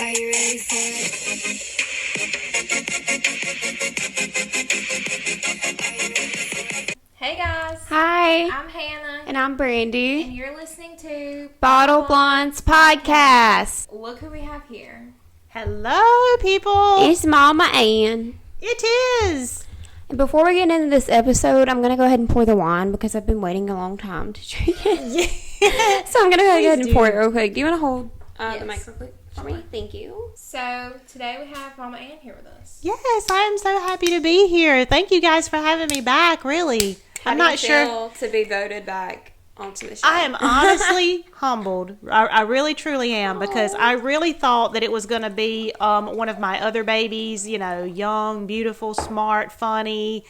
Are you ready for it? Hey guys. Hi. I'm Hannah. And I'm Brandy. And you're listening to Bottle Blondes Podcast. Look who we have here. Hello, people. It's Mama Ann. It is. And before we get into this episode, I'm going to go ahead and pour the wine because I've been waiting a long time to drink it. Yeah. So I'm going to go ahead and pour it real quick. Do you want to hold the mic real quick for me? Sure. Thank you. So today we have Mama Ann here with us. Yes, I am so happy to be here. Thank you guys for having me back, really. I'm not sure to be voted back onto the show. I am honestly humbled. I really, truly am, because I really thought that it was going to be one of my other babies, you know, young, beautiful, smart, funny,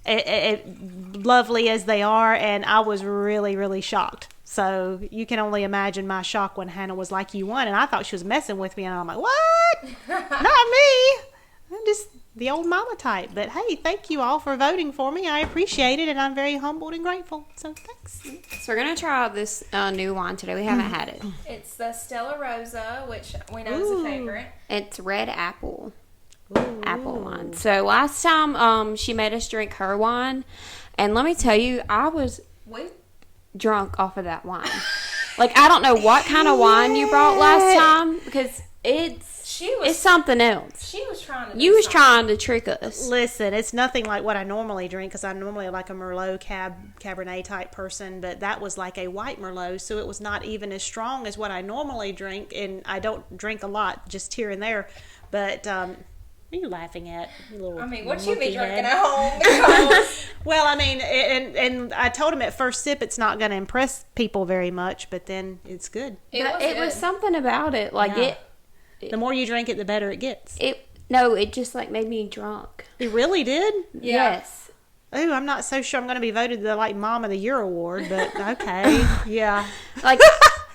lovely as they are, and I was really, really shocked. So you can only imagine my shock when Hannah was like, "You won," and I thought she was messing with me, and I'm like, "What? Not me. I'm just the old mama type." But hey, thank you all for voting for me. I appreciate it, and I'm very humbled and grateful. So thanks. So we're going to try out this new wine today. We haven't had it. It's the Stella Rosa, which we know is a favorite. It's red apple. Apple wine. So last time she made us drink her wine, and let me tell you, I was drunk off of that wine. Like, I don't know what kind of wine you brought last time, because it's something else. She was trying to. You was trying to trick us. Listen, it's nothing like what I normally drink, because I'm normally like a Merlot Cabernet type person, but that was like a white Merlot, so it was not even as strong as what I normally drink, and I don't drink a lot, just here and there. But what are you laughing at? What you be drinking at home? Well, I mean, and I told him at first sip it's not going to impress people very much, but then it's good. It was something about it. Like, Yeah. The more you drink it, the better it gets. it just like made me drunk. It really did? Yes. Oh, I'm not so sure I'm going to be voted the like Mom of the Year award, but okay. Yeah. Like,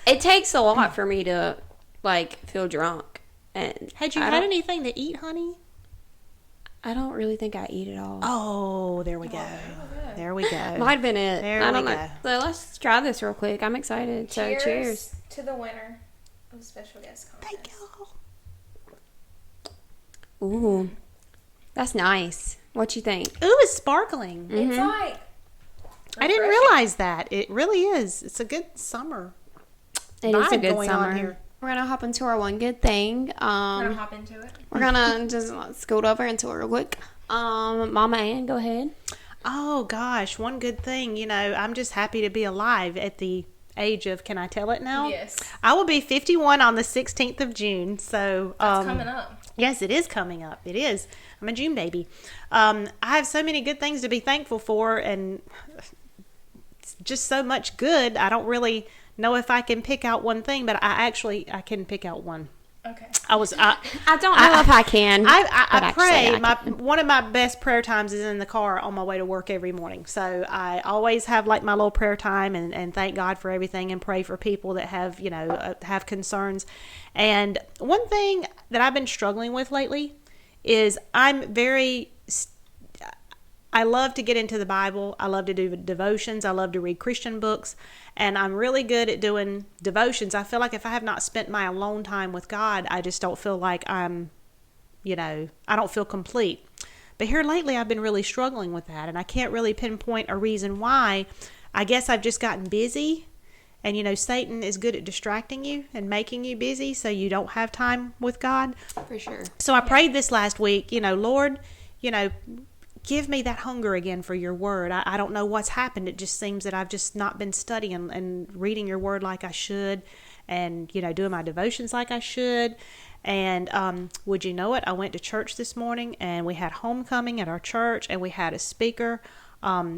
it takes a lot for me to like feel drunk. And Had you had anything to eat, honey? I don't really think I eat it all. Oh, there we go. There we go. Might have been it. There I we don't know. go. So let's try this real quick. I'm excited. So cheers. to the winner of the special guest contest. Thank y'all. Ooh, that's nice. What you think? Ooh, it's sparkling. It's like I didn't realize that. It really is. It's a good summer. It is a vibe good going on summer. here. We're gonna hop into our one good thing. we're gonna hop into it. We're gonna just scoot over into it real quick. Mama Ann, go ahead. Oh gosh, one good thing. You know, I'm just happy to be alive at the age of, can I tell it now? Yes. I will be 51 on the 16th of June. So It's coming up. Yes, it is coming up. It is. I'm a June baby. I have so many good things to be thankful for, and just so much good. I don't really know if I can pick out one thing, but I can pick out one. Okay. I don't know if I can. I pray. I can. One of my best prayer times is in the car on my way to work every morning. So I always have like my little prayer time and thank God for everything and pray for people that have, have concerns. And one thing that I've been struggling with lately is I love to get into the Bible. I love to do devotions. I love to read Christian books. And I'm really good at doing devotions. I feel like if I have not spent my alone time with God, I just don't feel like I don't feel complete. But here lately, I've been really struggling with that. And I can't really pinpoint a reason why. I guess I've just gotten busy. And, Satan is good at distracting you and making you busy so you don't have time with God. For sure. So I prayed this last week, Lord, give me that hunger again for your word. I don't know what's happened. It just seems that I've just not been studying and reading your word like I should, and, doing my devotions like I should. And would you know it, I went to church this morning, and we had homecoming at our church, and we had a speaker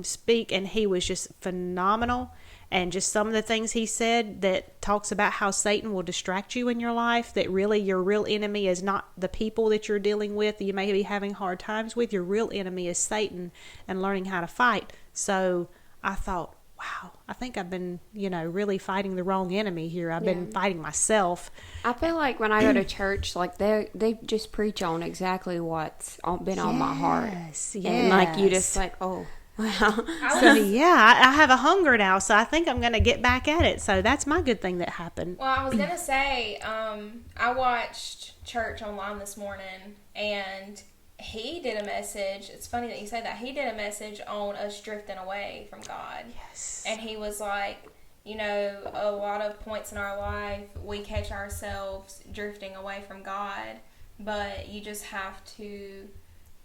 speak, and he was just phenomenal. And just some of the things he said that talks about how Satan will distract you in your life, that really your real enemy is not the people that you're dealing with, that you may be having hard times with. Your real enemy is Satan, and learning how to fight. So I thought, wow, I think I've been, really fighting the wrong enemy here. I've been fighting myself. I feel like when I go to church, like they just preach on exactly what's been on my heart. Yes. And like you just like, oh. Wow. So yeah, I have a hunger now, so I think I'm going to get back at it. So that's my good thing that happened. Well, I was gonna say, I watched church online this morning, and he did a message. It's funny that you say that. He did a message on us drifting away from God. Yes. And he was like, you know, a lot of points in our life, we catch ourselves drifting away from God, but you just have to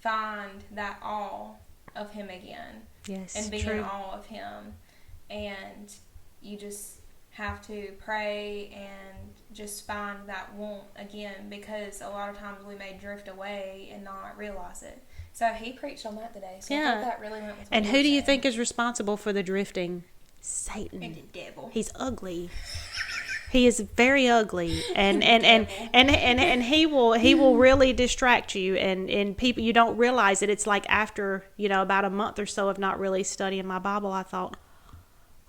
find that awe of Him again. Yes, And be true. in awe of Him. And you just have to pray and just find that want again, because a lot of times we may drift away and not realize it. So he preached on that today. So I Yeah. thought that really went with what And you who were do you saying. think is responsible for the drifting? Satan. And the devil. He's ugly. He is very ugly, and he will really distract you, and people, you don't realize it. It's like after, you know, about a month or so of not really studying my Bible, I thought,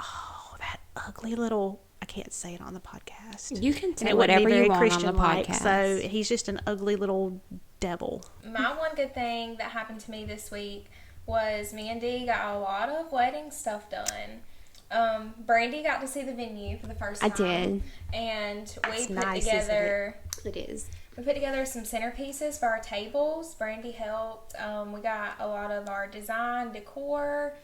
oh, that ugly little, I can't say it on the podcast. You can And say it wouldn't be whatever very you want on the Christian-like, podcast. so he's just an ugly little devil. My one good thing that happened to me this week was me and Dee got a lot of wedding stuff done. Brandy got to see the venue for the first I time. did. And we That's put nice, isn't together... It is. We put together some centerpieces for our tables. Brandy helped. We got a lot of our design decor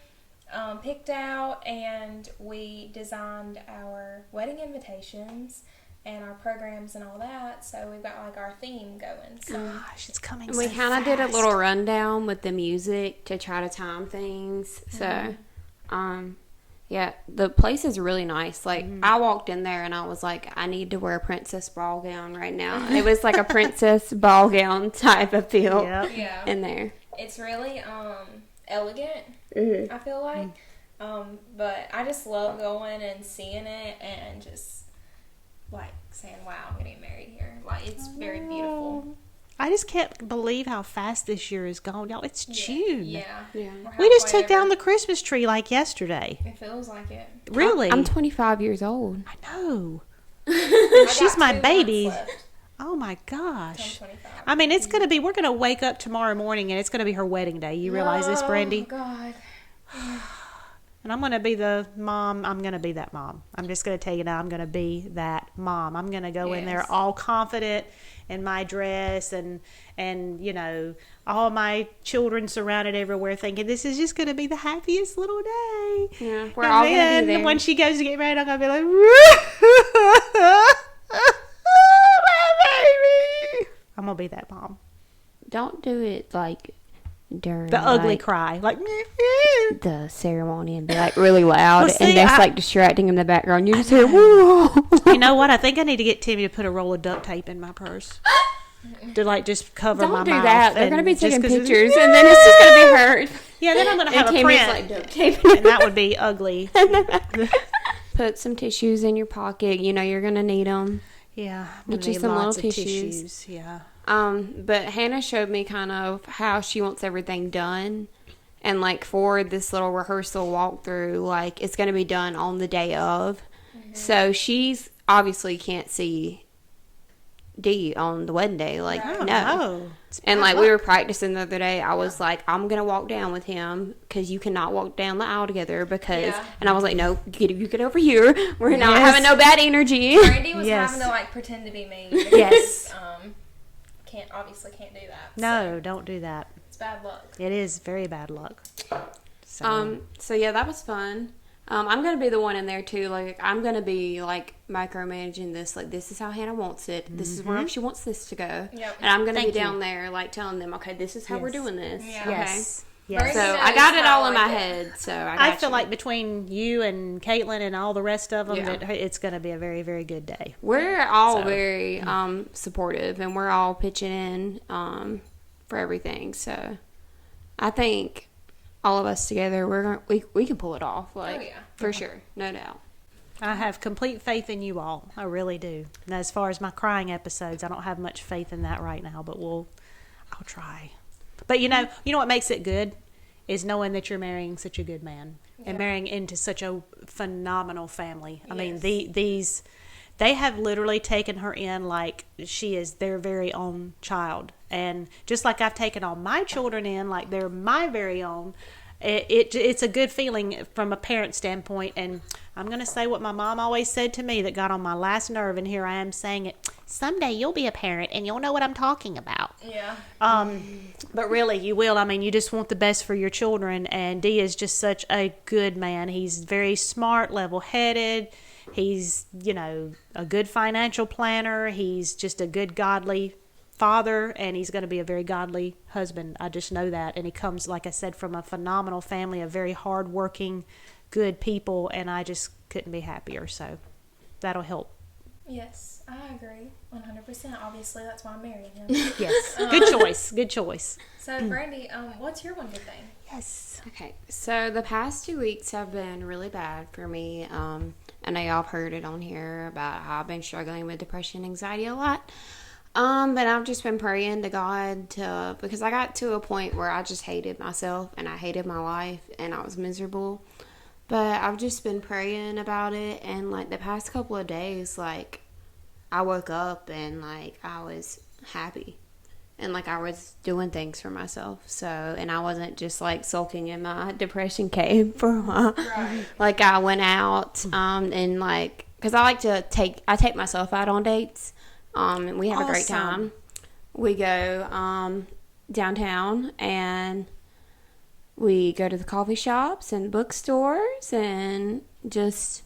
picked out, and we designed our wedding invitations and our programs and all that. So we've got like our theme going. So Gosh, it's coming. And we so kind of did a fast. little rundown with the music to try to time things. So, yeah, the place is really nice. Like, I walked in there and I was like, I need to wear a princess ball gown right now. It was like a princess ball gown type of feel Yep. yeah, in there. it's really elegant. I feel like, but I just love going and seeing it and just like saying, "Wow, I'm getting married here." Like, it's very beautiful. I just can't believe how fast this year is gone. Y'all, it's June. Yeah. Yeah. We're We just halfway took down over. the Christmas tree like yesterday. It feels like it. Really? I'm 25 years old. I know. I She's got my 2 baby. months left Oh my till gosh. 25. I mean, it's going to be, we're going to wake up tomorrow morning and it's going to be her wedding day. You realize this, Brandy? Oh, God. And I'm going to be the mom. I'm going to be that mom. I'm just going to tell you now, I'm going to be that mom. I'm going to go in there Yes. all confident in my dress and you know, all my children surrounded everywhere thinking this is just going to be the happiest little day. Yeah, we're And all going to then be there. when she goes to get married, I'm going to be like, my baby. I'm going to be that mom. Don't do it like during The ugly like, cry. Like, the ceremony and be like really loud, Well, see, and that's I- like distracting in the background. You just hear, whoa. you know what? I think I need to get Timmy to put a roll of duct tape in my purse. To like just cover my Don't do mouth. that. They're and going to be just taking 'cause it's- pictures, and then it's just going to be hurt. Yeah, then I'm going to have And a Timmy's print. like duct taping And that would be ugly. Put some tissues in your pocket. You know you're going to need them. Yeah. I'm Get gonna you need some little lots of tissues. Yeah. But Hannah showed me kind of how she wants everything done. And, like, for this little rehearsal walkthrough, like, it's going to be done on the day of. So she's obviously can't see Dee on the wedding day. Like, Right. Oh, no. It's And, bad like, we luck. were practicing the other day. I was like, I'm going to walk down with him because you cannot walk down the aisle together because... Yeah. And I was like, no, you get over here. We're not Yes. having no bad energy. Brandy was Yes. having to like pretend to be me. Yes. Obviously can't do that. No, don't do that. So it's bad luck. It is very bad luck. So, So yeah, that was fun. I'm gonna be the one in there too. Like I'm gonna be like micromanaging this. Like this is how Hannah wants it. This is where she wants this to go. Yep. And I'm gonna Thank be you. down there like telling them, okay, this is how we're Yes. doing this. Yeah. Okay. yes. Brandy Yes. So knows I got it how all in I my like it. head. So I got feel you. like between you and Caitlin and all the rest of them, Yeah. that it's going to be a very, very good day. we're all So. very supportive, and we're all pitching in for everything. So I think all of us together, we can pull it off. Like yeah. for sure, no doubt. I have complete faith in you all. I really do. And as far as my crying episodes, I don't have much faith in that right now, but I'll try. But you know what makes it good is knowing that you're marrying such a good man and Yeah. marrying into such a phenomenal family. I mean, Yes. they have literally taken her in like she is their very own child. And just like I've taken all my children in like they're my very own, It's a good feeling from a parent standpoint. And I'm going to say what my mom always said to me that got on my last nerve, and here I am saying it. Someday you'll be a parent and you'll know what I'm talking about. Yeah. But really, you will. I mean, you just want the best for your children, and Dee is just such a good man. He's very smart, level-headed. He's, a good financial planner. He's just a good, godly father, and he's going to be a very godly husband. I just know that. And he comes, like I said, from a phenomenal family of very hardworking, good people, and I just couldn't be happier. So that'll help. Yes, I agree 100%. Obviously, that's why I'm marrying him. Yes, good choice. Good choice. So, Brandy, what's your one good thing? Yes. Okay, so the past 2 weeks have been really bad for me. I know y'all have heard it on here about how I've been struggling with depression and anxiety a lot. But I've just been praying to God because I got to a point where I just hated myself and I hated my life and I was miserable. But I've just been praying about it, and like the past couple of days, like I woke up and like I was happy and like I was doing things for myself. So, and I wasn't just like sulking in my depression cave for a while. Right. Like I went out and like, because I like to take myself out on dates. And we have a great time. We go downtown and we go to the coffee shops and bookstores and just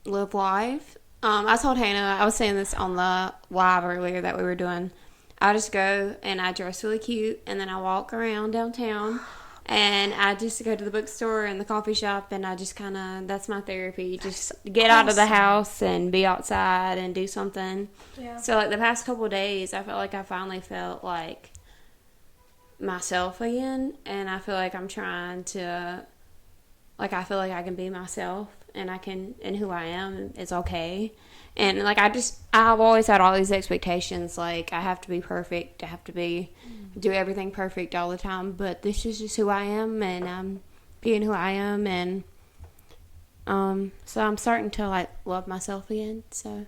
live life. I told Hannah, I was saying this on the live earlier that we were doing, I just go and I dress really cute and then I walk around downtown and I just go to the bookstore and the coffee shop and I just kind of, that's my therapy. Just get out of the house and be outside and do something. Yeah. So like the past couple of days, I felt like I finally felt like myself again, and I feel like I'm trying to, like I feel like I can be myself and and who I am is okay. And like I've always had all these expectations, like I have to be perfect, I have to do everything perfect all the time, but this is just who I am, and I'm being who I am, and so I'm starting to like love myself again. So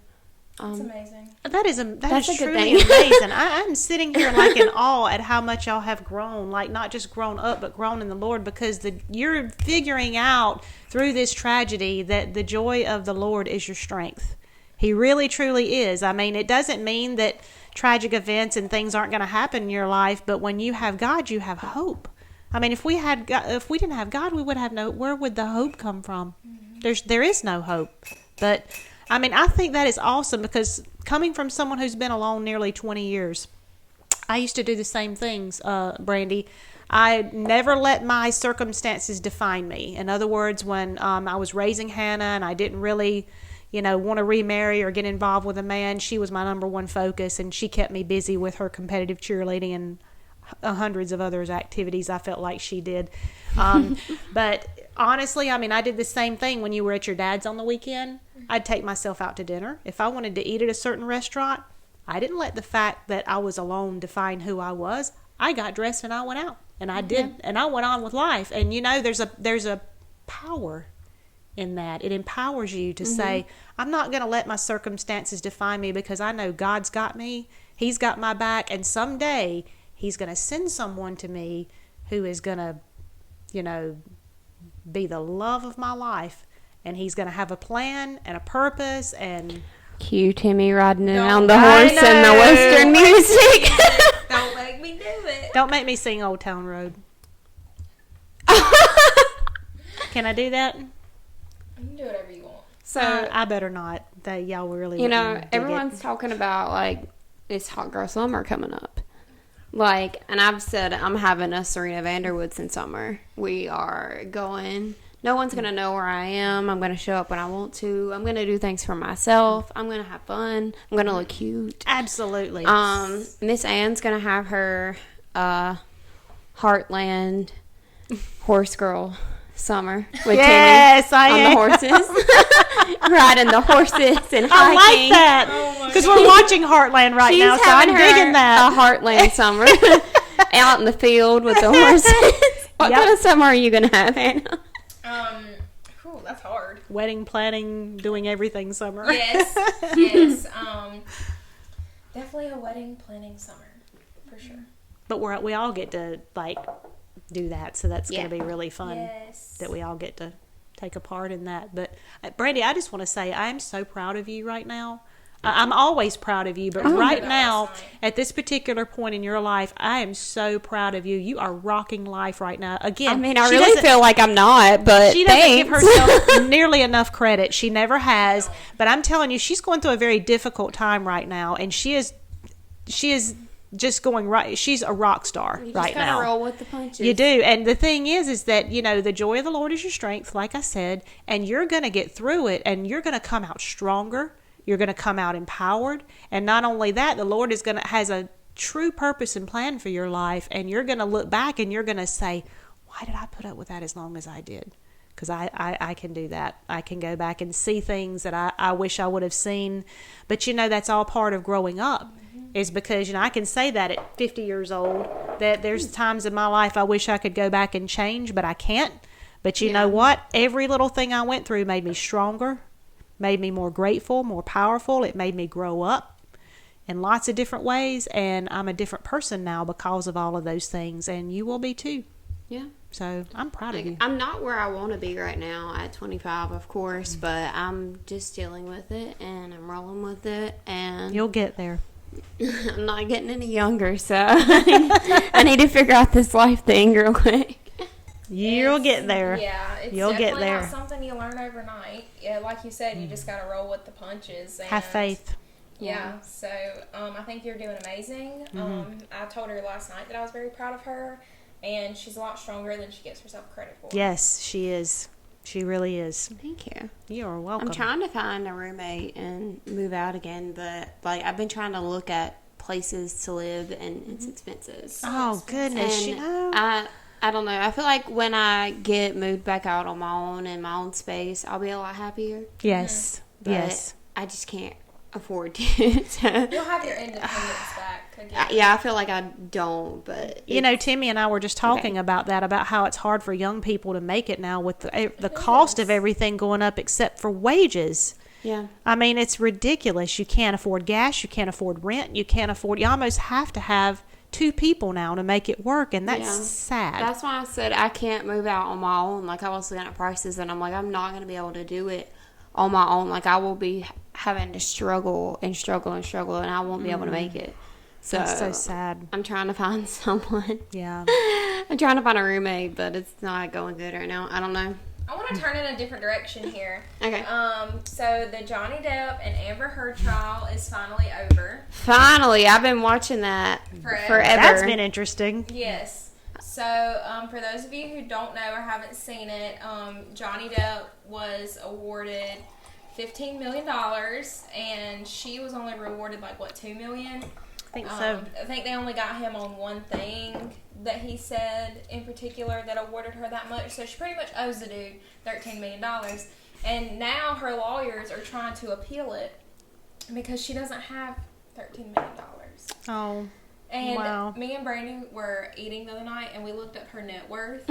that's amazing. That is That's a good truly thing. amazing. I'm sitting here like in awe at how much y'all have grown, like not just grown up, but grown in the Lord, because you're figuring out through this tragedy that the joy of the Lord is your strength. He really, truly is. I mean, it doesn't mean that tragic events and things aren't going to happen in your life, but when you have God, you have hope. I mean, if we didn't have God, we would have where would the hope come from? There is no hope. But I mean, I think that is awesome, because coming from someone who's been alone nearly 20 years, I used to do the same things, Brandy. I never let my circumstances define me. In other words, when I was raising Hannah and I didn't really, want to remarry or get involved with a man, she was my number one focus, and she kept me busy with her competitive cheerleading and hundreds of other activities I felt like she did. But honestly, I mean, I did the same thing when you were at your dad's on the weekend. I'd take myself out to dinner. If I wanted to eat at a certain restaurant, I didn't let the fact that I was alone define who I was. I got dressed and I went out, and I did, and I went on with life. And there's a power in that. It empowers you to say, I'm not going to let my circumstances define me, because I know God's got me. He's got my back, and someday He's going to send someone to me who is going to, be the love of my life, and He's going to have a plan and a purpose. And cue Timmy riding around the horse and the Western music. Don't make me do it. Don't make me sing Old Town Road. Can I do that? You can do whatever you want. So I better not. That y'all really, everyone's talking about like this hot girl summer coming up. Like, and I've said I'm having a Serena Vanderwoods in summer. We are going. No one's going to know where I am. I'm going to show up when I want to. I'm going to do things for myself. I'm going to have fun. I'm going to look cute. Absolutely. Miss Ann's going to have her Heartland horse girl summer with Timmy on the horses. Riding the horses and hiking. I like that. Because we're watching Heartland right now, so I'm digging that. A Heartland summer out in the field with the horses. What kind of summer are you going to have, Hannah? That's hard. Wedding planning, doing everything summer. Yes. Yes. Definitely a wedding planning summer, for sure. But we all get to, like, do that. So that's going to be really fun Yes. that we all get to take a part in that. But Brandy, I just want to say I am so proud of you right now. I'm always proud of you, but right now, at this particular point in your life, I am so proud of you. You are rocking life right now. Again, I mean, I really feel like I'm not, but she doesn't give thanks. herself nearly enough credit. She never has. But I'm telling you, she's going through a very difficult time right now, and she is just going right. She's a rock star You right just gotta now. roll with the punches. You do. And the thing is that, the joy of the Lord is your strength, like I said, and you're going to get through it, and you're going to come out stronger. You're going to come out empowered. And not only that, the Lord has a true purpose and plan for your life, and you're going to look back and you're going to say, why did I put up with that as long as I did? Because I can do that. I can go back and see things that I wish I would have seen. But, that's all part of growing up. Is because, I can say that at 50 years old, that there's times in my life I wish I could go back and change, but I can't. But you know what? Every little thing I went through made me stronger, made me more grateful, more powerful. It made me grow up in lots of different ways, and I'm a different person now because of all of those things, and you will be too. Yeah. So I'm proud of you. I'm not where I want to be right now at 25, of course, but I'm just dealing with it, and I'm rolling with it, and You'll get there. I'm not getting any younger, so I need to figure out this life thing real quick. You'll get there. Yeah, it's You'll definitely get there. not something you learn overnight. Yeah, like you said, you just got to roll with the punches. And Have faith. Yeah, so I think you're doing amazing. I told her last night that I was very proud of her, and she's a lot stronger than she gives herself credit for. Yes, she is. She really is. Thank you. You are welcome. I'm trying to find a roommate and move out again, but I've been trying to look at places to live, and it's expensive. Oh goodness, And I don't know. I feel like when I get moved back out on my own in my own space, I'll be a lot happier. Yes. But Yes. I just can't afford to. So, You'll have your independence back again. yeah, I feel like I don't, but Timmy and I were just talking about that, about how it's hard for young people to make it now with the cost of everything going up except for wages. yeah. I mean, it's ridiculous. You can't afford gas. You can't afford rent. You almost have to have two people now to make it work, and that's sad. That's why I said I can't move out on my own. Like, I was looking at prices, and I'm like, I'm not going to be able to do it on my own. Like, I will be having to struggle, and I won't be able to make it. So That's so sad. I'm trying to find someone. Yeah. I'm trying to find a roommate, but it's not going good right now. I don't know. I want to turn in a different direction here. Okay. So the Johnny Depp and Amber Heard trial is finally over. Finally, I've been watching that forever. That's been interesting. Yes. So, for those of you who don't know or haven't seen it, Johnny Depp was awarded $15 million, and she was only rewarded $2 million? I think so. I think they only got him on one thing that he said in particular that awarded her that much. So she pretty much owes the dude $13 million. And now her lawyers are trying to appeal it because she doesn't have $13 million. Oh. And Wow. me and Brandy were eating the other night, and we looked up her net worth.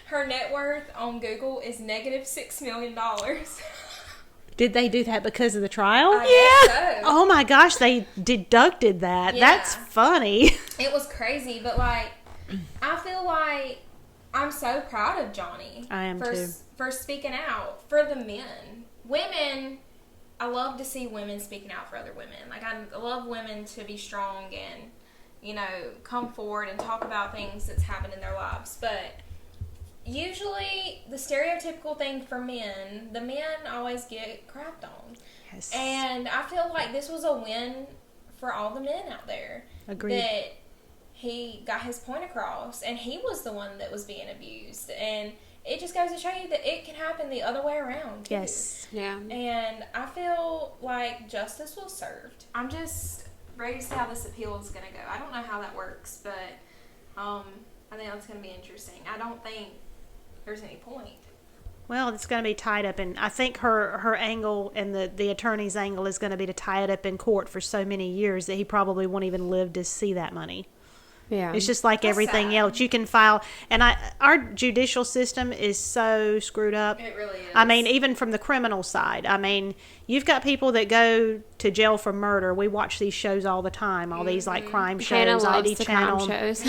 Her net worth on Google is -$6 million. Did they do that because of the trial? I guess so. Oh my gosh, they deducted that. Yeah. That's funny. It was crazy, but I feel like I'm so proud of Johnny. I am too. For speaking out for the men. Women, I love to see women speaking out for other women. I love women to be strong and, come forward and talk about things that's happened in their lives. But usually the stereotypical thing for men, the men always get crapped on. Yes. And I feel like this was a win for all the men out there. Agreed. That he got his point across, and he was the one that was being abused. And it just goes to show you that it can happen the other way around, too. Yes. Yeah. And I feel like justice was served. I'm just ready to see how this appeal is going to go. I don't know how that works, but I think that's going to be interesting. I don't think there's any point. Well, it's going to be tied up, and I think her angle and the attorney's angle is going to be to tie it up in court for so many years that he probably won't even live to see that money. Yeah. It's just like That's everything sad. else. You can file, and our judicial system is so screwed up. It really is. I mean, even from the criminal side. I mean, you've got people that go to jail for murder. We watch these shows all the time, all these like crime Hannah shows, loves ID the channel. crime shows.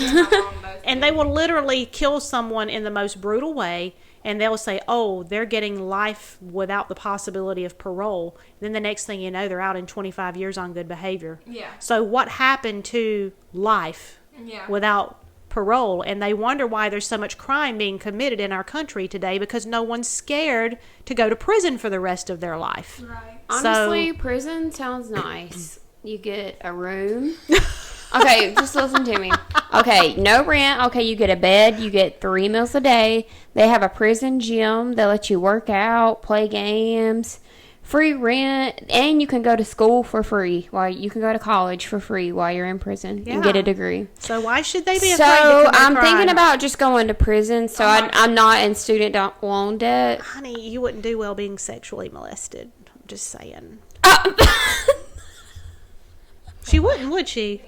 And they will literally kill someone in the most brutal way, and they'll say, oh, they're getting life without the possibility of parole. Then the next thing you know, they're out in 25 years on good behavior. Yeah. So what happened to life Yeah. without parole? And they wonder why there's so much crime being committed in our country today, because no one's scared to go to prison for the rest of their life. Right. Honestly, prison sounds nice. You get a room. Okay, just listen to me. Okay, no rent. Okay, you get a bed. You get 3 meals a day. They have a prison gym. They let you work out, play games, free rent, and you can go to school for free. While you can go to college for free while you're in prison and get a degree. So why should they be afraid to So commit I'm crime? thinking about just going to prison. So I'm not in student loan debt. Honey, you wouldn't do well being sexually molested. I'm just saying. She wouldn't, would she?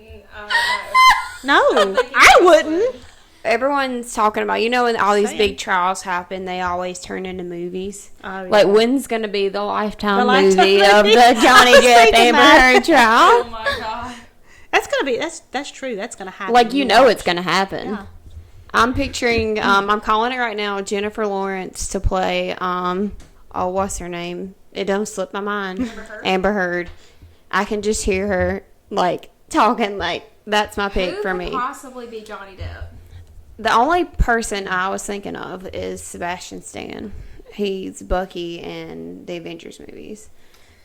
No, I wouldn't. Everyone's talking about, when all these Saying. big trials happen, they always turn into movies. Oh, yeah. Like, when's going to be the Lifetime Lifetime movie of movie. the Johnny I was Depp thinking Amber Oh that. Heard trial? my god. That's gonna be that's true. That's gonna happen. Like, watch. it's going to happen. Yeah. I'm picturing, I'm calling it right now, Jennifer Lawrence to play, what's her name? It don't slip my mind. Amber Heard. I can just hear her, like, talking, like, that's my pick Who for could me. possibly be Johnny Depp? The only person I was thinking of is Sebastian Stan. He's Bucky in the Avengers movies.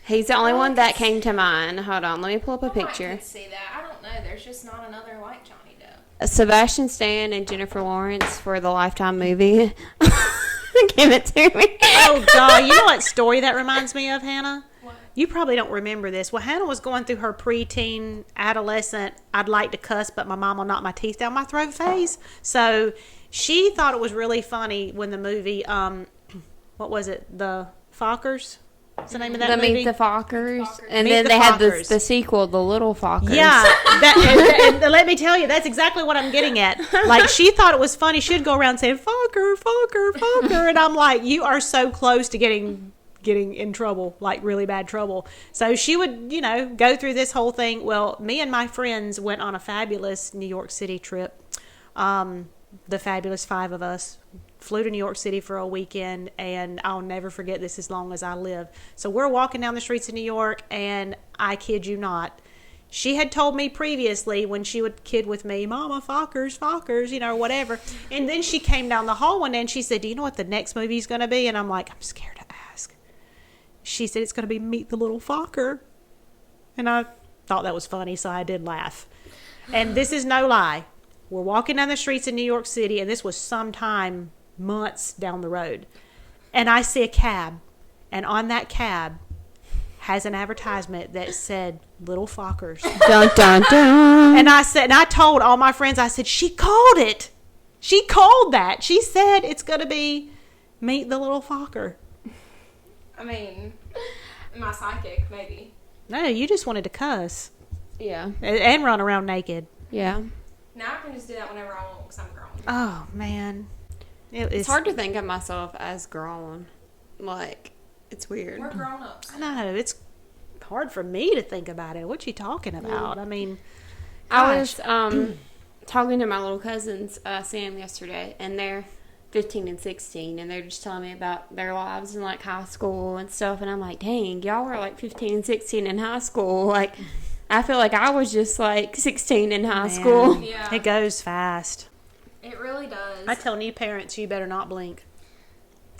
He's the only one that came to mind. Hold on, let me pull up a I picture. could see that. I don't know. There's just not another like Johnny Depp. Sebastian Stan and Jennifer Lawrence for the Lifetime movie. Give it to me. Oh God! You know what story that reminds me of, Hannah? What? You probably don't remember this. Well, Hannah was going through her preteen, adolescent, I'd like to cuss, but my mom will knock my teeth down my throat phase. So she thought it was really funny when the movie, what was it? The Fockers? What's the name of that The movie? Meet the Fockers. And Meet then the they had Fockers. the sequel, The Little Fockers. Yeah, and let me tell you, that's exactly what I'm getting at. Like, she thought it was funny. She'd go around saying, "Fucker, fucker, fucker," and I'm like, you are so close to getting in trouble, like really bad trouble. So she would, go through this whole thing. Well, me and my friends went on a fabulous New York City trip. The fabulous 5 of us flew to New York City for a weekend, and I'll never forget this as long as I live. So we're walking down the streets of New York, and I kid you not, she had told me previously when she would kid with me, "Mama, Fockers, Fockers," or whatever. And then she came down the hall one day and she said, "Do you know what the next movie is going to be?" And I'm like, I'm scared to ask. She said, "It's going to be Meet the Little Focker." And I thought that was funny, so I did laugh. And this is no lie. We're walking down the streets in New York City, and this was sometime months down the road. And I see a cab, and on that cab has an advertisement that said Little Fockers. Dun, dun, dun. And I told all my friends, I said, she called it. She called that. She said it's going to be Meet the Little Focker. I mean, my psychic, maybe. No, you just wanted to cuss Yeah. and run around naked. Yeah. Now I can just do that whenever I want because I'm grown. Oh, man. It's hard to think of myself as grown. Like, it's weird. We're grown ups. I know. It's hard for me to think about it. What you talking about? I mean, I gosh. was talking to my little cousins, Sam, yesterday, and they're 15 and 16, and they're just telling me about their lives in, like, high school and stuff, and I'm like, dang, y'all were, like, 15 and 16 in high school. Like, I feel like I was just, like, 16 in high school. Yeah. It goes fast. It really does. I tell new parents, you better not blink.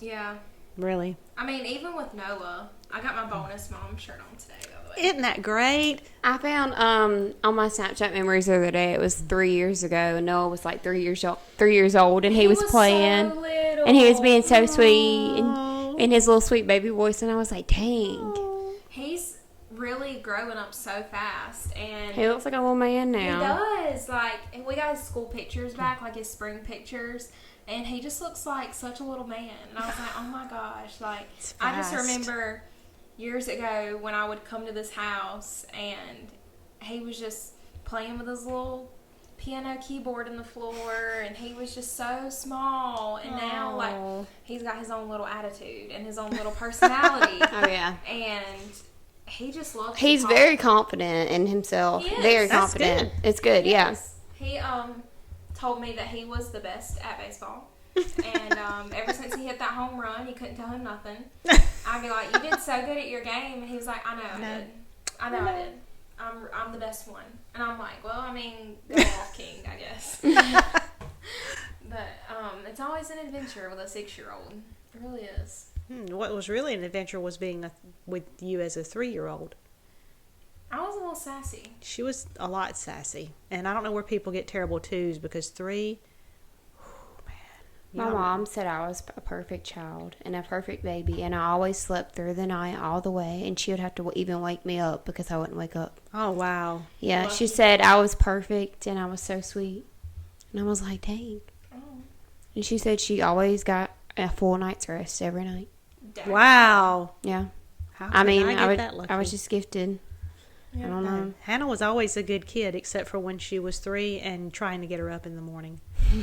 Yeah. Really. I mean, even with Noah, I got my bonus mom shirt on today, by the way. Isn't that great? I found on my Snapchat memories the other day, it was 3 years ago, and Noah was like 3 years old, and he was playing, so little. and he was being so sweet, Aw. and in his little sweet baby voice, and I was like, dang, He's really growing up so fast, and he looks like a little man he now. does. Like, and we got his school pictures back, like his spring pictures, and he just looks like such a little man. And I was like, oh my gosh, like It's I just fast. remember years ago when I would come to this house and he was just playing with his little piano keyboard in the floor, and he was just so small. And now, like, he's got his own little attitude and his own little personality. Oh, yeah. And he just loves He's to talk. very confident in himself. He is. Very That's confident. good. It's good, Yes. He told me that he was the best at baseball. And ever since he hit that home run, you couldn't tell him nothing. I'd be like, "You did so good at your game," and he was like, "I know, I did. I know, I did. I'm the best one." And I'm like, "Well, I mean, go off, king, I guess." But it's always an adventure with a 6-year-old. It really is. What was really an adventure was being with you as a 3-year-old. I was a little sassy. She was a lot sassy, and I don't know where people get terrible twos because 3. My mom said I was a perfect child and a perfect baby, and I always slept through the night all the way, and she would have to even wake me up because I wouldn't wake up. Oh, wow. Yeah, she said I was perfect and I was so sweet. And I was like, dang. Oh. And she said she always got a full night's rest every night. Dang. Wow. Yeah. How I mean, did get that lucky? I was just gifted. Yeah. I don't know. Hannah was always a good kid, except for when she was 3 and trying to get her up in the morning.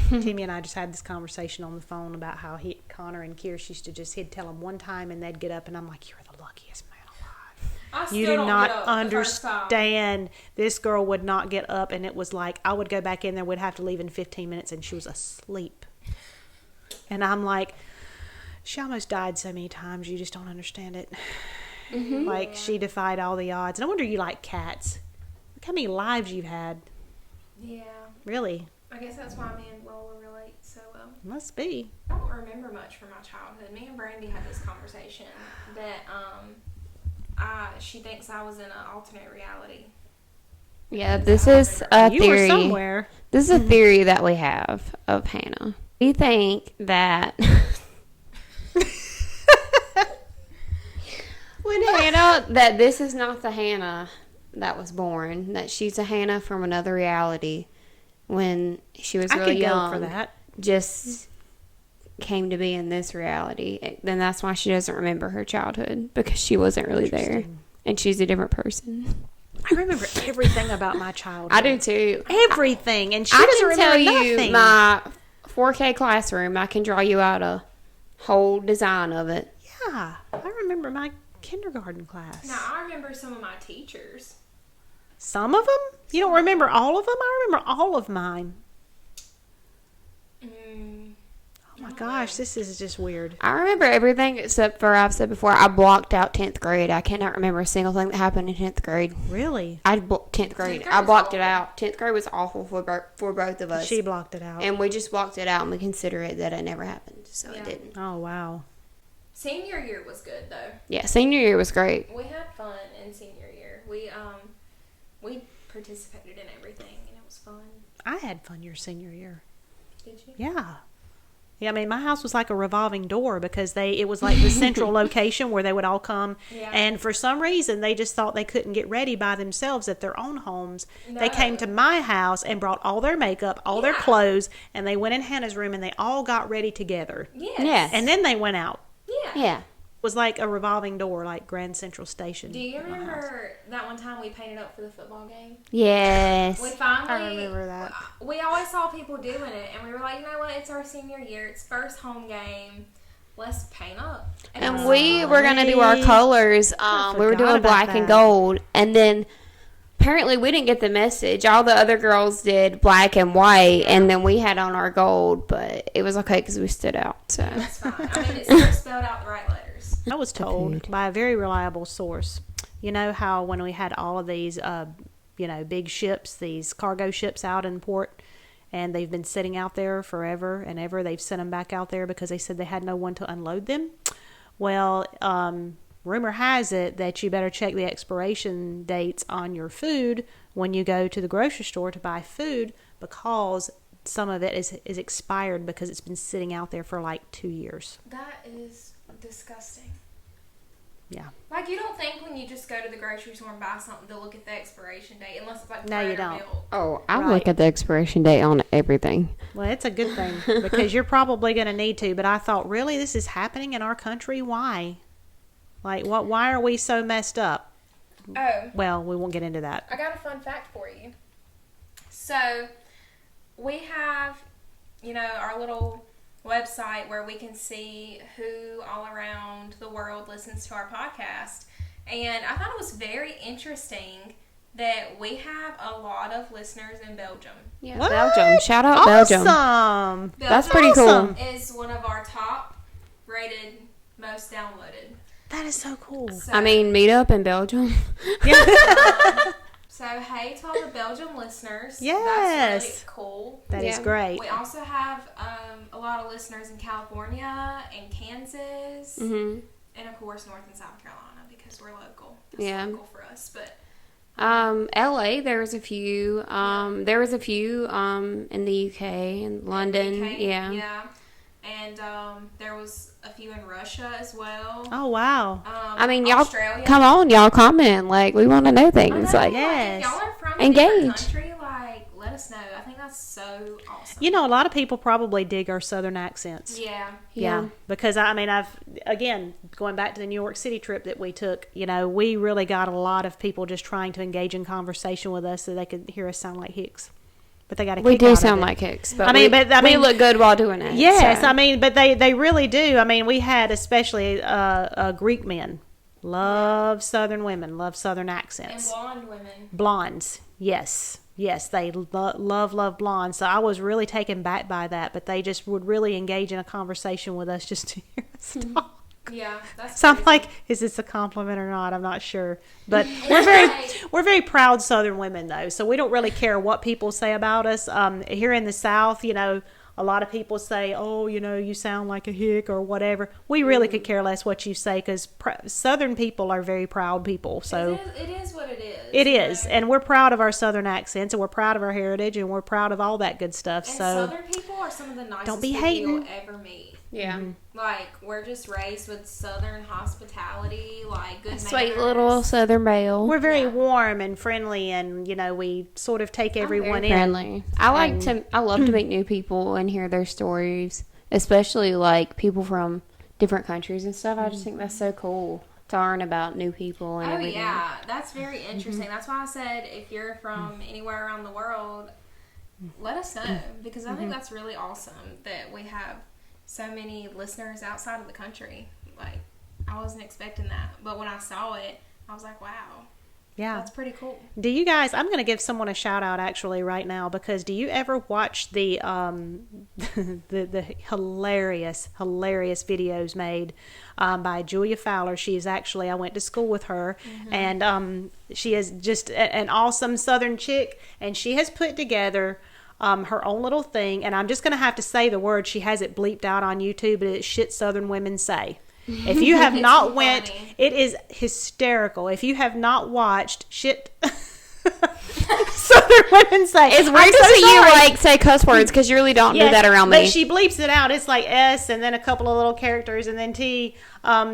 Timmy and I just had this conversation on the phone about how Connor and Kirsch used to he'd tell them one time and they'd get up, and I'm like, "You're the luckiest man alive. I still You do don't not get up the first time. understand." This girl would not get up, and it was like I would go back in there, would have to leave in 15 minutes, and she was asleep. And I'm like, she almost died so many times, you just don't understand it. Like, she defied all the odds. No wonder you like cats. Look how many lives you've had. Yeah. Really. I guess that's why me and Lola relate so well. Must be. I don't remember much from my childhood. Me and Brandy had this conversation that she thinks I was in an alternate reality. Yeah, this is a You were theory. somewhere. This is a theory that we have of Hannah. We think that when Hannah, that this is not the Hannah that was born, that she's a Hannah from another reality when she was I really could young. go for that. Just came to be in this reality. Then that's why she doesn't remember her childhood, because she wasn't really there. Interesting. And she's a different person. I remember everything about my childhood. I do too. Everything. And she I doesn't can tell remember you nothing. my 4K classroom. I can draw you out a whole design of it. Yeah. I remember my kindergarten class. Now, I remember some of my teachers. Some of them? You don't remember all of them? I remember all of mine. Oh my gosh, this is just weird. I remember everything except for, I've said before, I blocked out 10th grade. I cannot remember a single thing that happened in 10th grade. Really? I blocked 10th grade. 10th grade I was blocked it awful. out. 10th grade was awful for both of us. She blocked it out. And we just blocked it out, and we consider it that it never happened. So Yeah. it didn't. Oh, wow. Senior year was good, though. Yeah, senior year was great. We had fun in senior year. We participated in everything, and it was fun. I had fun your senior year. Did you? Yeah. Yeah, I mean, my house was like a revolving door because it was like the central location where they would all come. Yeah. And for some reason, they just thought they couldn't get ready by themselves at their own homes. No. They came to my house and brought all their makeup, all their Yeah. clothes, and they went in Hannah's room and they all got ready together. Yes. Yes. And then they went out. Yeah. Yeah. It was like a revolving door, like Grand Central Station. Do you at my house. remember that one time we painted up for the football game? Yes. We finally. I remember that. We always saw people doing it, and we were like, you know what? It's our senior year. It's first home game. Let's paint up. it And was we fun. were going to do our colors. We were forgot doing about black and that. gold. And then apparently we didn't get the message. All the other girls did black and white. And then we had on our gold. But it was okay because we stood out. So That's fine. I mean, it still spelled out the right letters. I was told by a very reliable source. You know how when we had all of these, big ships, these cargo ships out in port, and they've been sitting out there forever and ever. They've sent them back out there because they said they had no one to unload them. Well, rumor has it that you better check the expiration dates on your food when you go to the grocery store to buy food, because some of it is expired because it's been sitting out there for like 2 years. That is disgusting. Yeah. Like, you don't think when you just go to the grocery store and buy something to look at the expiration date, unless it's like No, you bread or don't. milk. oh, I Right. look at the expiration date on everything. Well, it's a good thing because you're probably going to need to. But I thought, really, this is happening in our country? Why? Like, what? Why are we so messed up? Oh, Well, we won't get into that. I got a fun fact for you. So, we have, our little website where we can see who all around the world listens to our podcast. And I thought it was very interesting that we have a lot of listeners in Belgium. Yeah, What? Belgium. Shout out Belgium. Awesome. That's pretty Awesome. cool. Is one of our top rated, most downloaded. That is so cool. So, I mean, meet up in Belgium. So, hey to all the Belgium listeners. Yes. That's really cool. That is Yeah. great. We also have a lot of listeners in California and Kansas, Mm-hmm. and of course North and South Carolina because we're local. That's Yeah. local for us. But LA, there was a few. There was a few in the UK and London. UK, yeah. And there was a few in Russia as well. Oh, wow. I mean, y'all, Australia. come on, y'all comment. Like, we want to know things. I know, Like, Yes. if y'all are from a Engage. different country, let us know. I think that's so awesome. You know, a lot of people probably dig our southern accents. Yeah. yeah. Because I mean, again, going back to the New York City trip that we took, we really got a lot of people just trying to engage in conversation with us so they could hear us sound like Hicks. But they got a We kick do out of sound it. like Hicks, but I mean, we look good while doing it. Yes, so. I mean, but they really do. I mean, we had especially Greek men love Southern women, love Southern And accents. blonde women. Blondes, yes, they love blondes. So I was really taken back by that. But they just would really engage in a conversation with us just to hear us talk. Yeah, that's So I'm crazy. like, is this a compliment or not? I'm not sure. But Right. we're very proud Southern women though, so we don't really care what people say about us. Here in the South, a lot of people say, "Oh, you sound like a hick" or whatever. We really could care less what you say because Southern people are very proud people. So it is what it is. it is, and we're proud of our Southern accents, and we're proud of our heritage, and we're proud of all that good stuff. And so Southern people are some of the nicest Don't be people hating. you'll ever meet. Yeah. Like, we're just raised with Southern hospitality, like good Sweet manners. little Southern Belle. we're very Yeah. warm and friendly, and we sort of take everyone in. Friendly. I love to meet new people and hear their stories, especially like people from different countries and stuff. I just think that's so cool to learn about new people and Oh, everything. yeah. That's very interesting. That's why I said if you're from anywhere around the world, let us know. Because I think that's really awesome that we have so many listeners outside of the country. Like, I wasn't expecting that. But when I saw it, I was like, wow, Yeah. that's pretty cool. Do you guys? I'm going to give someone a shout out actually right now because do you ever watch the the hilarious videos made by Julia Fowler? She is actually I went to school with her, and she is just an awesome Southern chick, and she has put together her own little thing, and I'm just going to have to say the word. She has it bleeped out on YouTube, but it's Shit Southern Women Say. If you have It's not went, funny. it is hysterical. If you have not watched Shit Southern Women Say. It's weird I'm to so see you sorry. like say cuss words because you really don't do Yes, that around but me. she bleeps it out. It's like S and then a couple of little characters and then T.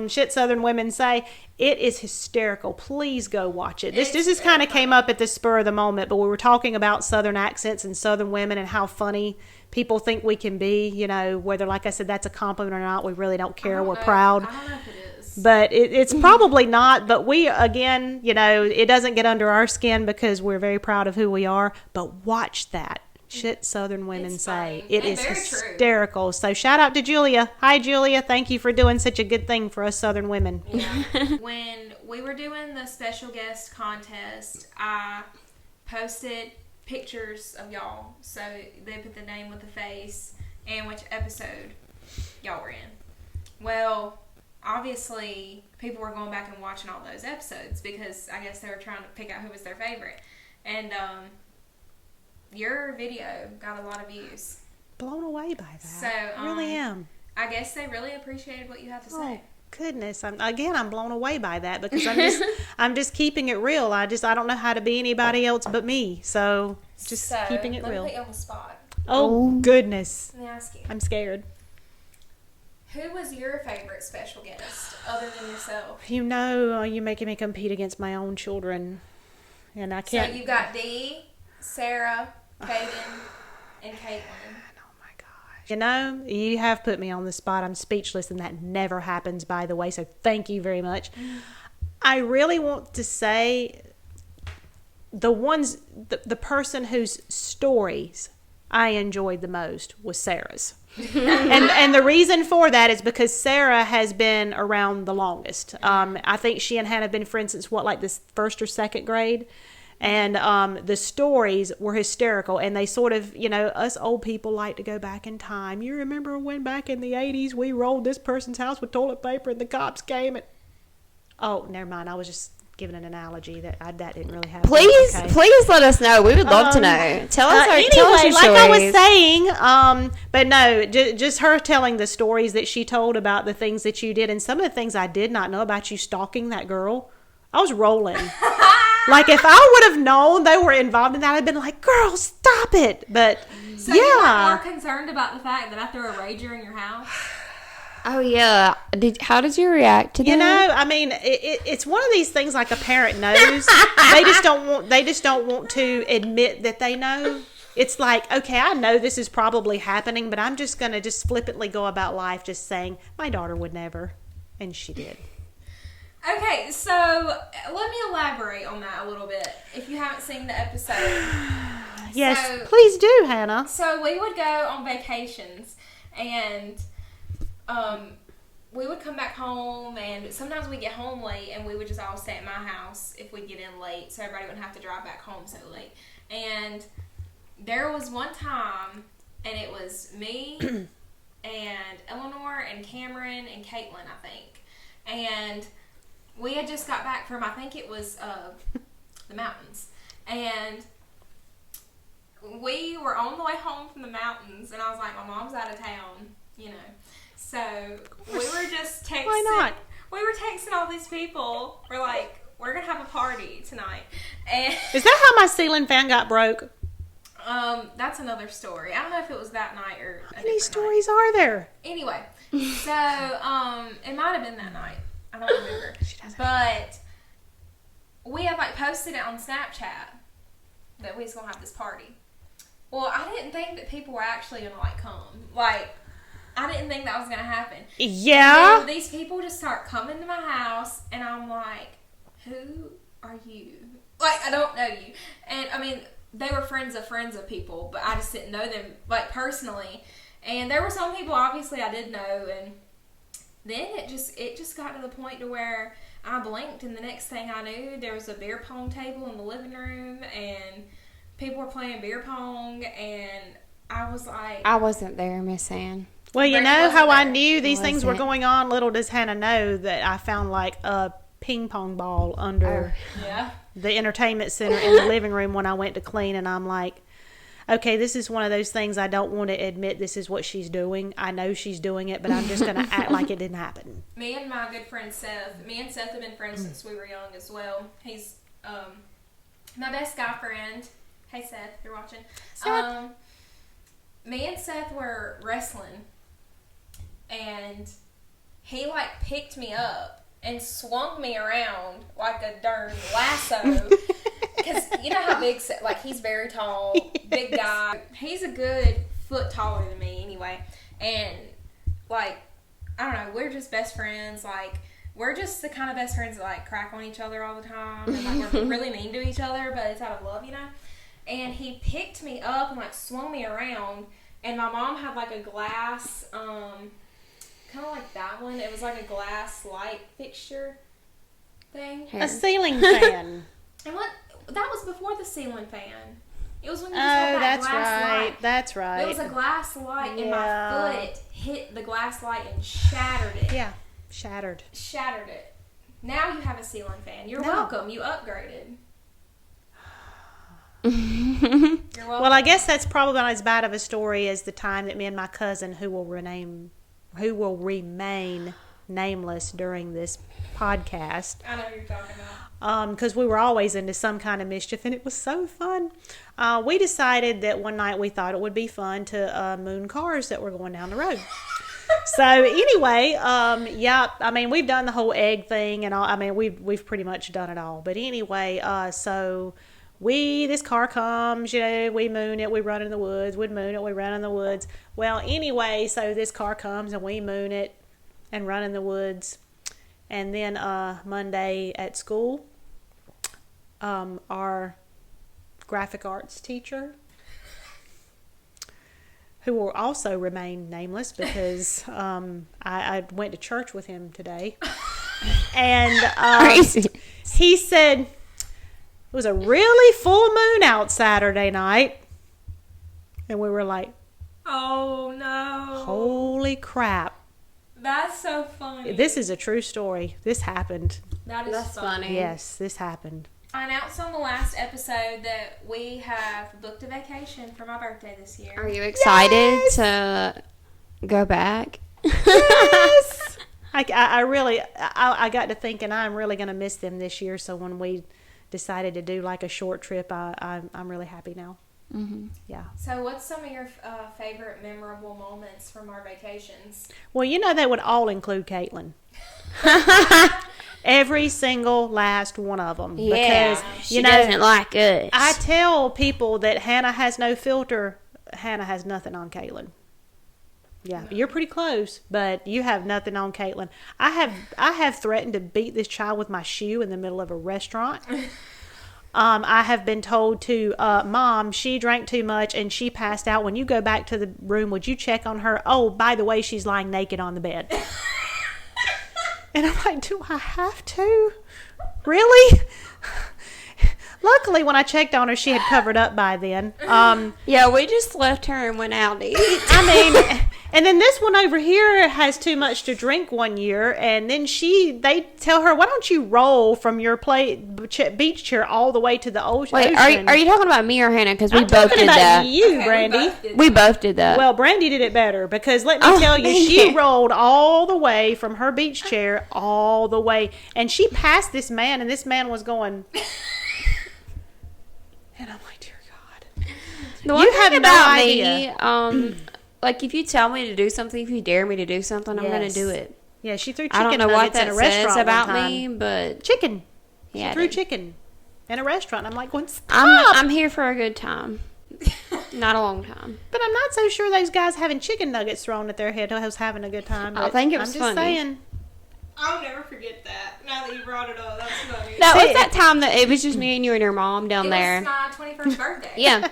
Shit Southern Women Say. It is hysterical. Please go watch it. This It's just kind of came up at the spur of the moment, but we were talking about Southern accents and Southern women and how funny people think we can be. Whether, like I said, that's a compliment or not, we really don't care. We're proud. I don't know if it is. But it's probably not. But we, again, it doesn't get under our skin because we're very proud of who we are. But watch that. Shit Southern Women It's Say. funny It and is very true. hysterical. So shout out to Julia. Hi, Julia. Thank you for doing such a good thing for us Southern women. Yeah. When we were doing the special guest contest, I posted pictures of y'all. So they put the name with the face and which episode y'all were in. Well, obviously, people were going back and watching all those episodes because I guess they were trying to pick out who was their favorite. And your video got a lot of views. Blown away by that. So, I really am. I guess they really appreciated what you had to say. Oh goodness! I'm blown away by that because I'm just keeping it real. I don't know how to be anybody else but me. So just So, keeping it let me real. put you on the spot. Oh goodness! Let me ask you. I'm scared. Who was your favorite special guest other than yourself? You're making me compete against my own children, and I can't. So you got Dee, Sarah, Kaden, and Caitlin. Oh my gosh! You have put me on the spot. I'm speechless, and that never happens, by the way. So thank you very much. I really want to say the person whose stories I enjoyed the most was Sarah's. and the reason for that is because Sarah has been around the longest. I think she and Hannah have been friends since this first or second grade. And the stories were hysterical. And they sort of, us old people like to go back in time. You remember when back in the 80s we rolled this person's house with toilet paper and the cops came and... Oh, never mind. I was just giving an analogy that didn't really happen. Please let us know. We would love to know. Tell us anyway, tell us your like stories. I was saying, but no, just her telling the stories that she told about the things that you did, and some of the things I did not know about you stalking that girl. I was rolling. Like if I would have known they were involved in that, I'd been like, "Girl, stop it!" But so you were more concerned about the fact that I threw a rager in your house. Oh yeah. How did you react to that? I mean, it's one of these things like a parent knows. They just don't want to admit that they know. It's like, okay, I know this is probably happening, but I'm just going to just flippantly go about life just saying, my daughter would never. And she did. Okay, so let me elaborate on that a little bit if you haven't seen the episode. Yes, please do, Hannah. So we would go on vacations and we would come back home, and sometimes we get home late, and we would just all stay at my house if we get in late, so everybody wouldn't have to drive back home so late. And there was one time, and it was me and Eleanor and Cameron and Caitlin, I think. And we had just got back from, I think it was the mountains. And we were on the way home from the mountains, and I was like, my mom's out of town, So we were just texting. Why not? We were texting all these people. We're like, we're going to have a party tonight. And is that how my ceiling fan got broke? That's another story. I don't know if it was that night or how many stories are there? Anyway, so it might have been that night. I don't remember. But we had posted it on Snapchat that we was going to have this party. Well, I didn't think that people were actually going to come. I didn't think that was going to happen. Yeah. And these people just start coming to my house, and I'm like, who are you? I don't know you. And, I mean, they were friends of people, but I just didn't know them, personally. And there were some people, obviously, I did know, and then it just got to the point to where I blinked, and the next thing I knew, there was a beer pong table in the living room, and people were playing beer pong, and I was like... I wasn't there, Miss Ann. Well, you know how I knew these things were going on? Little does Hannah know that I found a ping pong ball under the entertainment center in the living room when I went to clean, and I'm like, okay, this is one of those things I don't want to admit this is what she's doing. I know she's doing it, but I'm just going to act like it didn't happen. Me and my good friend Seth, have been friends since we were young as well. He's my best guy friend. Hey Seth, if you're watching. Seth. Me and Seth were wrestling, and he picked me up and swung me around like a darn lasso. Because you know how big Seth, he's very tall, big guy. He's a good foot taller than me anyway. And I don't know, we're just best friends. We're just the kind of best friends that crack on each other all the time, and we're really mean to each other, but it's out of love, And he picked me up and swung me around, and my mom had a glass, kind of like that one. It was a glass light fixture thing. A ceiling fan. And that was before the ceiling fan. It was when you just had that glass light. That's right. There was a glass light, and my foot hit the glass light and shattered it. Yeah, shattered it. Now you have a ceiling fan. You're welcome. You upgraded. You're welcome. Well, I guess that's probably not as bad of a story as the time that me and my cousin, who will remain nameless during this podcast. I know what you're talking about. Because we were always into some kind of mischief, and it was so fun. We decided that one night we thought it would be fun to moon cars that were going down the road. So anyway, I mean, we've done the whole egg thing and all. I mean, we've pretty much done it all. But anyway, so this car comes, we moon it, we run in the woods, we'd moon it, we run in the woods. Well, anyway, so this car comes and we moon it and run in the woods. And then Monday at school, our graphic arts teacher who will also remain nameless because I went to church with him today. And Crazy. he said it was a really full moon out Saturday night. And we were like, Oh no! holy crap. That's so funny. This is a true story. This happened. That is That's funny. Yes, this happened. I announced on the last episode that we have booked a vacation for my birthday this year. Are you excited to go back? Yes. I really got to thinking I'm really going to miss them this year. So when we decided to do like a short trip, I'm really happy now. Mm-hmm. Yeah. So, what's some of your favorite memorable moments from our vacations? Well, they would all include Caitlin. Every single last one of them. Yeah, Because, she doesn't like us. I tell people that Hannah has no filter. Hannah has nothing on Caitlin. Yeah, you're pretty close, but you have nothing on Caitlin. I have threatened to beat this child with my shoe in the middle of a restaurant. I have been told to, Mom, she drank too much and she passed out. When you go back to the room, would you check on her? Oh, by the way, she's lying naked on the bed. And I'm like, do I have to? Really? Luckily, when I checked on her, she had covered up by then. Yeah, we just left her and went out to eat. I mean, and then this one over here has too much to drink one year, and then they tell her, why don't you roll from your beach chair all the way to the ocean? Wait, are you talking about me or Hannah? Because we I'm both talking did about that. you, Brandy. We both did that. Well, Brandy did it better because let me Oh, tell you, thank she you. rolled all the way from her beach chair all the way, and she passed this man, and this man was going, and I'm like, dear God. The one You thing have no about idea. me, like if you tell me to do something, if you dare me to do something, I'm going to Yes. do it. Yeah, she threw I chicken don't know what nuggets in that a restaurant says about one time. me, but Chicken. yeah, She threw chicken in a restaurant. I'm like, well, stop. I'm here for a good time, not a long time. But I'm not so sure those guys having chicken nuggets thrown at their head was having a good time. I But think it was I'm just funny. saying. I'll never forget that. Now that you brought it up, that's funny. That was that time that it was just me and you and your mom down It there. was my 21st birthday. Yeah,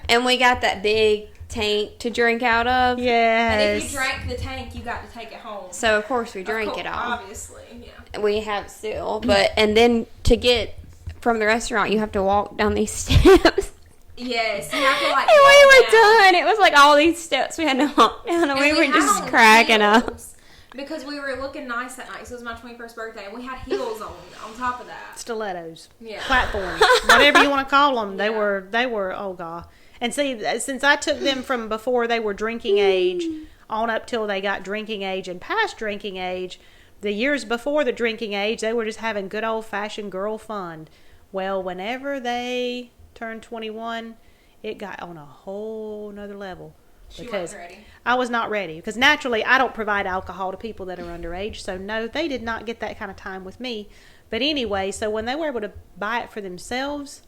and we got that big tank to drink out of. Yes. And if you drank the tank, you got to take it home. So of course we drank Of it course, all. Obviously, yeah. We have still, but and then to get from the restaurant, you have to walk down these steps. Yes, you have to like. And we walk were down. done. It was like all these steps we had to walk down, and And we were had just on cracking up. heels because we were looking nice that night. So it was my 21st birthday, and we had heels on top of that. Stilettos. Yeah. Platforms. Whatever you want to call them. They Yeah. were, oh God. And see, since I took them from before they were drinking age on up till they got drinking age and past drinking age, the years before the drinking age, they were just having good old-fashioned girl fun. Well, whenever they turned 21, it got on a whole nother level. She wasn't ready. I was not ready. Because naturally, I don't provide alcohol to people that are underage. So, no, they did not get that kind of time with me. But anyway, so when they were able to buy it for themselves,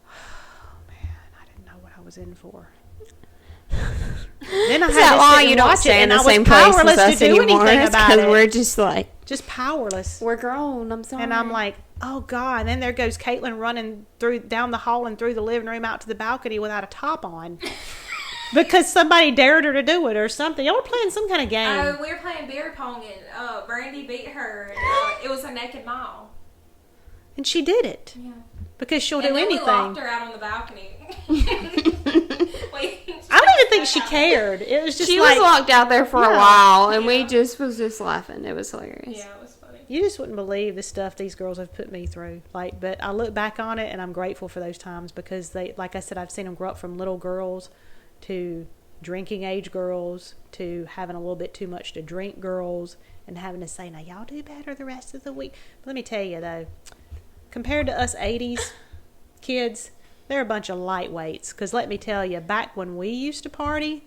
oh, man, I didn't know what I was in for. Then I Is had that to why sit you and don't watch it, stay in and the I was same place as powerless us to do anymore? anything about Because it. we're just like, Just powerless. we're grown. I'm sorry. And I'm like, oh God. And then there goes Caitlin running down the hall and through the living room out to the balcony without a top on. Because somebody dared her to do it or something. Y'all were playing some kind of game. Oh, we were playing beer pong, and Brandy beat her, and it was a naked mile. And she did it. Yeah. Because she'll And do then anything. we locked her out on the balcony. I don't even think she cared. It was just she like, was locked out there for a Yeah. while, and we just was just laughing. It was hilarious. Yeah, it was funny. you just wouldn't believe the stuff these girls have put me through. Like, but I look back on it and I'm grateful for those times because they, like I said, I've seen them grow up from little girls to drinking age girls to having a little bit too much to drink girls and having to say, now y'all do better the rest of the week. But let me tell you though, compared to us 80s kids, they're a bunch of lightweights. Because let me tell you, back when we used to party,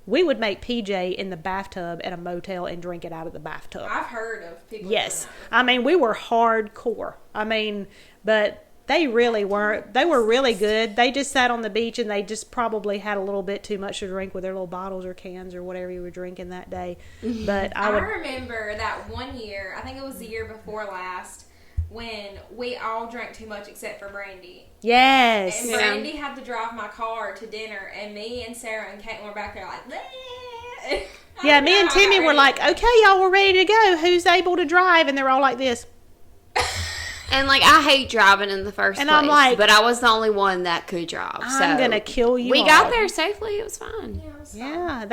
we would make PJ in the bathtub at a motel and drink it out of the bathtub. I've heard of people. Yes. doing I mean, we were hardcore. I mean, but they really weren't. They were really good. They just sat on the beach and they just probably had a little bit too much to drink with their little bottles or cans or whatever you were drinking that day. But that. I remember that one year, I think it was the year before last, when we all drank too much except for Brandy. Yes. And Brandy had to drive my car to dinner, and me and Sarah and Caitlin were back there like, bleh. Yeah, me and Timmy were like, okay, y'all, we're ready to go. Who's able to drive? And they're all like this. And, like, I hate driving in the first And place. I'm like, but I was the only one that could drive. I'm going to kill you We all. got there safely. It was fine. Yeah, it was fun. Yeah,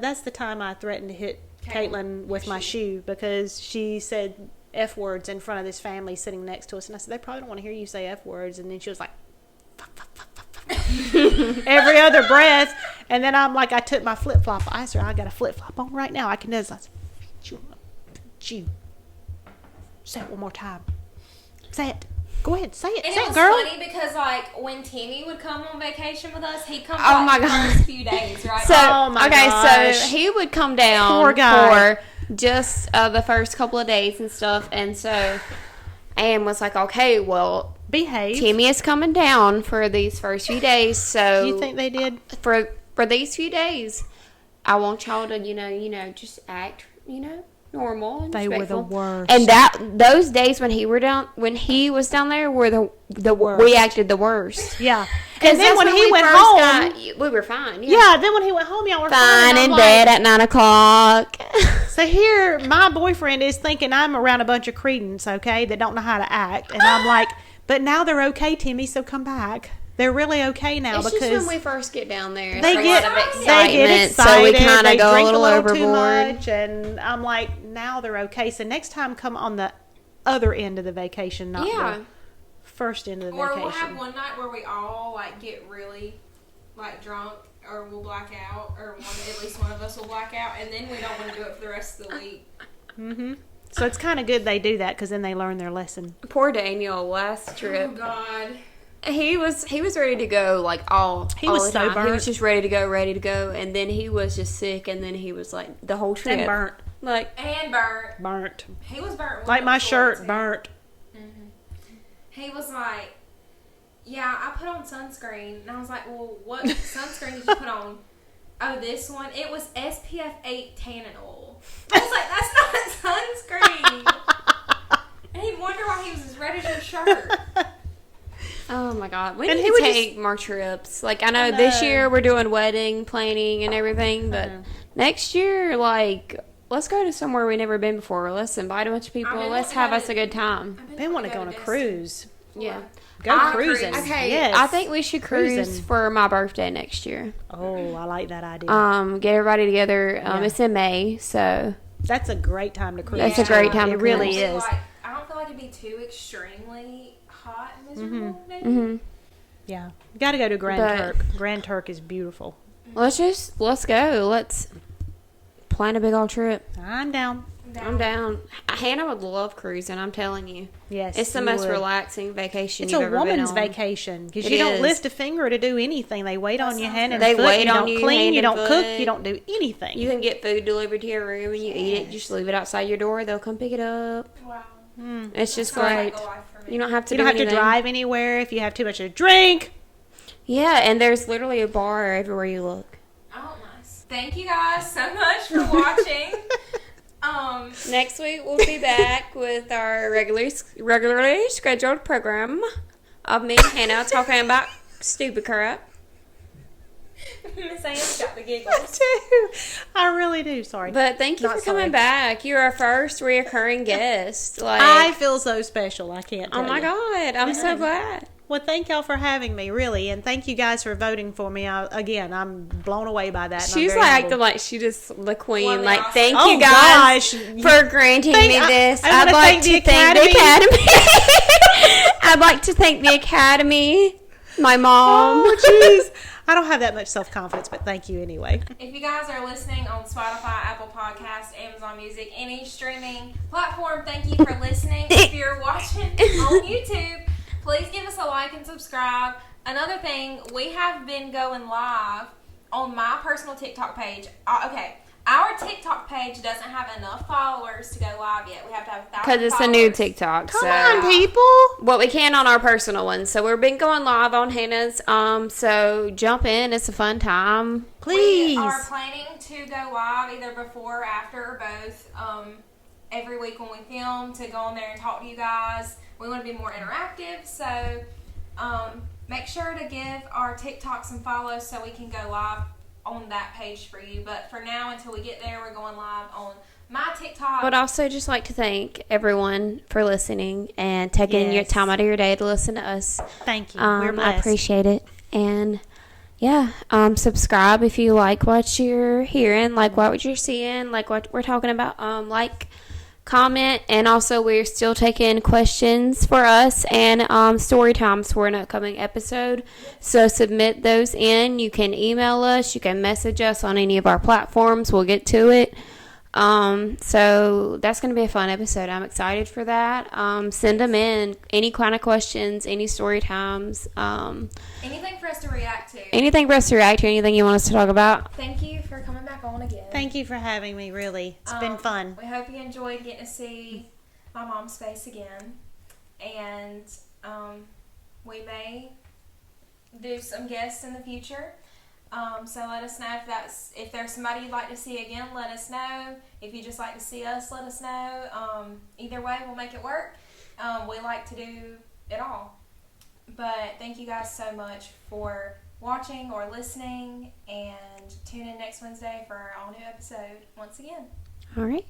that's the time I threatened to hit Caitlin with my shoe because she said F words in front of this family sitting next to us. And I said, they probably don't want to hear you say F words. And then she was like, fuck, fuck, fuck, fuck, fuck. Every other breath. And then I'm like, I took my flip flop. I said, I got a flip flop on right now. I can do this. I said, chew. Say it one more time. Say it. Go ahead, say it. And say it was girl. funny because, like, when Timmy would come on vacation with us, he'd come Oh, like my the God. first few days, right? So, Oh, my gosh. so he would come down Poor guy. for just the first couple of days and stuff. And so Anne was like, okay, well, Behave. Timmy is coming down for these first few days. So You think they did? for these few days, I want y'all to, just act, normal and They were the respectful. worst. And those days when he was down there were the Worst. we acted the worst. Yeah. 'Cause And then that's when he we went first home, we were fine. yeah, then when he went home, y'all were Fine and in I'm bed at 9 o'clock. So here, my boyfriend is thinking I'm around a bunch of cretins, okay, that don't know how to act. And I'm like, but now they're okay, Timmy, so come back. They're really okay now It's because just when we first get down there. It's they a get lot of they excitement, get excited. so we kind They of go a drink little too overboard. much, and I'm like, now they're okay. So next time, come on the other end of the vacation, not Yeah. the first end of the Or vacation. we'll have one night where we all, like, get really, like, drunk, or we'll black out, or at least one of us will black out, and then we don't want to do it for the rest of the week. Mm-hmm. So it's kind of good they do that because then they learn their lesson. Poor Daniel, last Oh, trip. God. He was ready to go like all. He was all the so time. He burnt. was just ready to go, and then he was just sick, and then he was like the whole trip And burnt. like And burnt. Burnt. He was burnt. Like my before, shirt, too. burnt. He was like, yeah, I put on sunscreen. And I was like, well, what sunscreen did you put on? Oh, this one. It was SPF 8 tannin oil. I was like, that's not sunscreen. And he'd wonder why he was as red as your shirt. oh my god. We And need he to would take more trips. Like I know I this know. year we're doing wedding planning and everything, but know. next year like let's go to somewhere we've never been before. Let's invite a bunch of people. I've been Let's wanting to have go us a good time. I've been They want to go wanting on a Destin cruise. for- Yeah. Go I cruising. cruise. Okay, Yes. I think we should cruise Cruising. for my birthday next year. Oh, I like that idea. Get everybody together. Yeah. It's in May, so That's a great time to cruise. That's a great time It to really cruise. is. Like, I don't feel like it'd be too extremely hot and miserable, maybe. hmm Yeah. You got to go to Grand But- Turk. Grand Turk is beautiful. let's go. Let's plan a big old trip. I'm down. I'm down. Hannah would love cruising. I'm telling you, Yes. it's the you most would. relaxing vacation It's you've a ever been woman's on. vacation because It you don't is. lift a finger to do anything. They wait on you sounds hand and good. They foot. wait you on don't you clean. hand You and don't cook. foot. You don't do anything. You can get food delivered to your room and you eat it. Just leave it outside your door. They'll come pick it up. Wow. It's just Sounds great. like a life for me. You don't have to. You don't have to anything. drive anywhere if you have too much to drink. Yeah, and there's literally a bar everywhere you look. Oh, nice. Thank you guys so much for watching. Next week we'll be back with our regularly scheduled program of me and Hannah talking about stupid crap. Miss Anne's got the giggles. I really do. Sorry. But thank you Not for coming sorry. back. You're our first reoccurring guest. Like, I feel so special. I can't tell oh my you. god, I'm so glad. Well, thank y'all for having me, really. And thank you guys for voting for me. Again, I'm blown away by that. and I'm She's very like humbled. acting like she just the queen. Well, like, now- thank Oh, you guys gosh. for granting me this. I I'd wanna like thank to the thank the Academy. I'd like to thank the Academy, my mom. Oh, jeez. I don't have that much self-confidence, but thank you anyway. If you guys are listening on Spotify, Apple Podcasts, Amazon Music, any streaming platform, thank you for listening. If you're watching on YouTube, please give us a like and subscribe. Another thing, we have been going live on my personal TikTok page. Okay, our TikTok page doesn't have enough followers to go live yet. We have to have 1,000 Because it's a new TikTok. Come so. on, people. Well, we can on our personal one. So we've been going live on Hannah's. So jump in. It's a fun time. Please. We are planning to go live either before or after or both. every week when we film to go on there and talk to you guys. We want to be more interactive, so make sure to give our TikTok some follows so we can go live on that page for you. But for now, until we get there, we're going live on my TikTok. I would also just like to thank everyone for listening and taking your time out of your day to listen to us. Thank you. We're blessed. I appreciate it. And yeah, subscribe if you like what you're hearing, like what you're seeing, like what we're talking about. Like, comment, and also we're still taking questions for us and story times for an upcoming episode. So submit those in. You can email us. You can message us on any of our platforms. We'll get to it. So that's going to be a fun episode. I'm excited for that. Send them in. Any kind of questions, any story times. Anything for us to react to. Anything for us to react to, anything you want us to talk about. Thank you for coming back on again. Thank you for having me, really. It's been fun. We hope you enjoyed getting to see my mom's face again. And we may do some guests in the future. So let us know if there's somebody you'd like to see again, let us know. If you just like to see us, let us know. Either way, we'll make it work. We like to do it all. But thank you guys so much for watching or listening, and tune in next Wednesday for our all new episode once again. All right.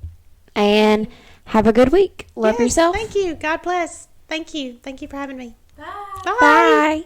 And have a good week. Love yourself. Thank you. God bless. Thank you. Thank you for having me. Bye. Bye.